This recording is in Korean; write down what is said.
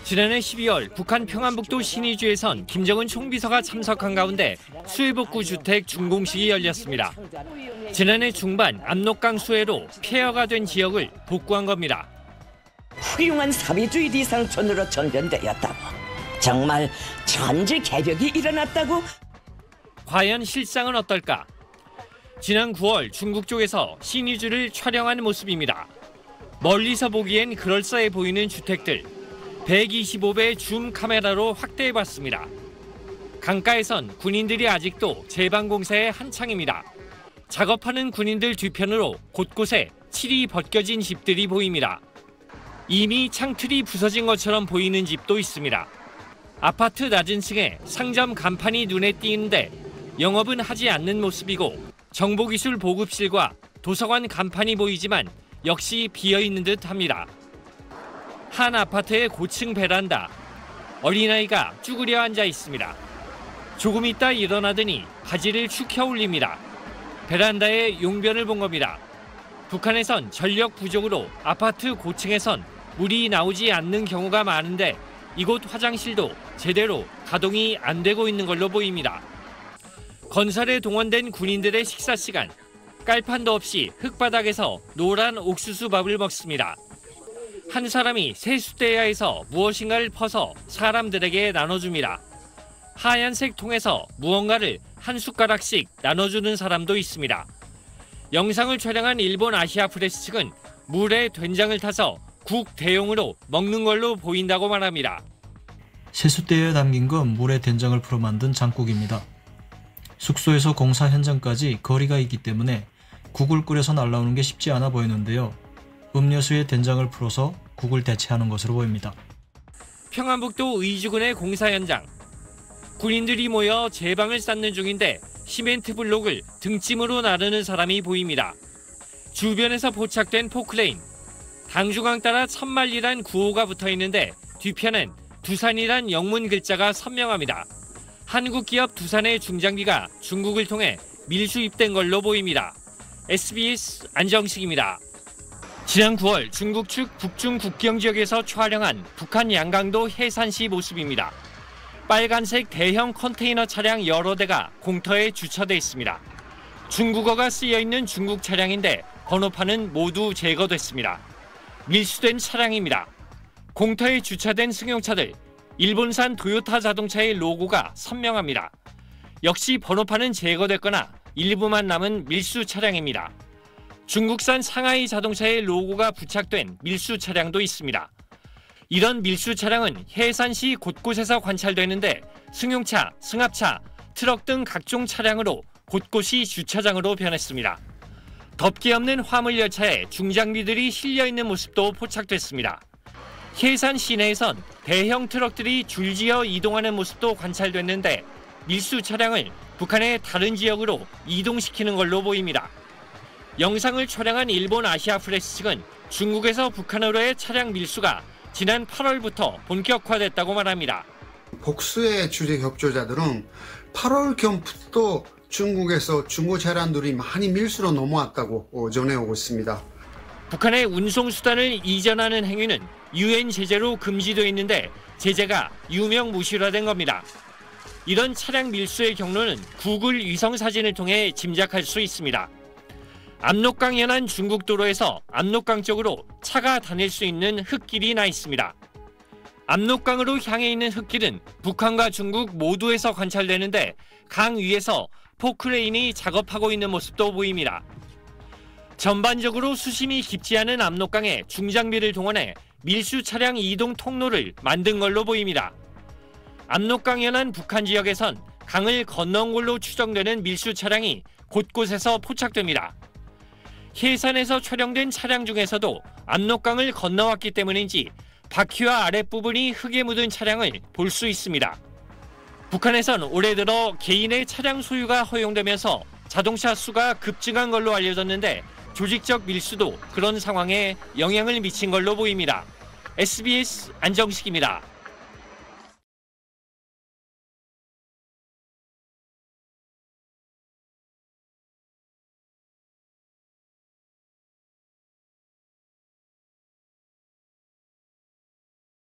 지난해 12월 북한 평안북도 신의주에선 김정은 총비서가 참석한 가운데 수해복구 주택 준공식이 열렸습니다. 지난해 중반 압록강 수해로 폐허가 된 지역을 복구한 겁니다. 훌륭한 사회주의 리상촌으로 전변되었다고. 정말 천지 개벽이 일어났다고. 과연 실상은 어떨까? 지난 9월 중국 쪽에서 신의주를 촬영한 모습입니다. 멀리서 보기엔 그럴싸해 보이는 주택들. 125배 줌 카메라로 확대해봤습니다. 강가에선 군인들이 아직도 제방공사에 한창입니다. 작업하는 군인들 뒤편으로 곳곳에 칠이 벗겨진 집들이 보입니다. 이미 창틀이 부서진 것처럼 보이는 집도 있습니다. 아파트 낮은 층에 상점 간판이 눈에 띄는데 영업은 하지 않는 모습이고 정보기술 보급실과 도서관 간판이 보이지만 역시 비어있는 듯합니다. 한 아파트의 고층 베란다. 어린아이가 쭈그려 앉아 있습니다. 조금 있다 일어나더니 바지를 축 펴 올립니다. 베란다에 용변을 본 겁니다. 북한에선 전력 부족으로 아파트 고층에선 물이 나오지 않는 경우가 많은데 이곳 화장실도 제대로 가동이 안 되고 있는 걸로 보입니다. 건설에 동원된 군인들의 식사 시간. 깔판도 없이 흙바닥에서 노란 옥수수 밥을 먹습니다. 한 사람이 세숫대야에서 무엇인가를 퍼서 사람들에게 나눠줍니다. 하얀색 통에서 무언가를 한 숟가락씩 나눠주는 사람도 있습니다. 영상을 촬영한 일본 아시아프레스 측은 물에 된장을 타서 국 대용으로 먹는 걸로 보인다고 말합니다. 세숫대야에 담긴 건 물에 된장을 풀어 만든 장국입니다. 숙소에서 공사 현장까지 거리가 있기 때문에 국을 끓여서 날라오는 게 쉽지 않아 보이는데요. 음료수에 된장을 풀어서 국을 대체하는 것으로 보입니다. 평안북도 의주군의 공사 현장. 군인들이 모여 제방을 쌓는 중인데 시멘트 블록을 등짐으로 나르는 사람이 보입니다. 주변에서 포착된 포크레인. 당중앙 따라 천만리란 구호가 붙어 있는데 뒤편엔 두산이란 영문 글자가 선명합니다. 한국 기업 두산의 중장비가 중국을 통해 밀수입된 걸로 보입니다. SBS 안정식입니다. 지난 9월 중국 측 북중 국경 지역에서 촬영한 북한 양강도 해산시 모습입니다. 빨간색 대형 컨테이너 차량 여러 대가 공터에 주차돼 있습니다. 중국어가 쓰여 있는 중국 차량인데 번호판은 모두 제거됐습니다. 밀수된 차량입니다. 공터에 주차된 승용차들, 일본산 도요타 자동차의 로고가 선명합니다. 역시 번호판은 제거됐거나 일부만 남은 밀수 차량입니다. 중국산 상하이 자동차의 로고가 부착된 밀수 차량도 있습니다. 이런 밀수 차량은 해산시 곳곳에서 관찰되는데 승용차, 승합차, 트럭 등 각종 차량으로 곳곳이 주차장으로 변했습니다. 덮개 없는 화물 열차에 중장비들이 실려 있는 모습도 포착됐습니다. 해산 시내에선 대형 트럭들이 줄지어 이동하는 모습도 관찰됐는데 밀수 차량을 북한의 다른 지역으로 이동시키는 걸로 보입니다. 영상을 촬영한 일본 아시아프레스 측은 중국에서 북한으로의 차량 밀수가 지난 8월부터 본격화됐다고 말합니다. 복수의 주재 협조자들은 8월경부터 중국에서 중고 차량들이 많이 밀수로 넘어왔다고 전해오고 있습니다. 북한의 운송수단을 이전하는 행위는 유엔 제재로 금지되어 있는데 제재가 유명무실화된 겁니다. 이런 차량 밀수의 경로는 구글 위성 사진을 통해 짐작할 수 있습니다. 압록강 연안 중국 도로에서 압록강 쪽으로 차가 다닐 수 있는 흙길이 나 있습니다. 압록강으로 향해 있는 흙길은 북한과 중국 모두에서 관찰되는데 강 위에서 포크레인이 작업하고 있는 모습도 보입니다. 전반적으로 수심이 깊지 않은 압록강에 중장비를 동원해 밀수 차량 이동 통로를 만든 걸로 보입니다. 압록강 연안 북한 지역에선 강을 건너온 걸로 추정되는 밀수 차량이 곳곳에서 포착됩니다. 해산에서 촬영된 차량 중에서도 압록강을 건너왔기 때문인지 바퀴와 아랫부분이 흙에 묻은 차량을 볼 수 있습니다. 북한에선 올해 들어 개인의 차량 소유가 허용되면서 자동차 수가 급증한 걸로 알려졌는데 조직적 밀수도 그런 상황에 영향을 미친 걸로 보입니다. SBS 안정식입니다.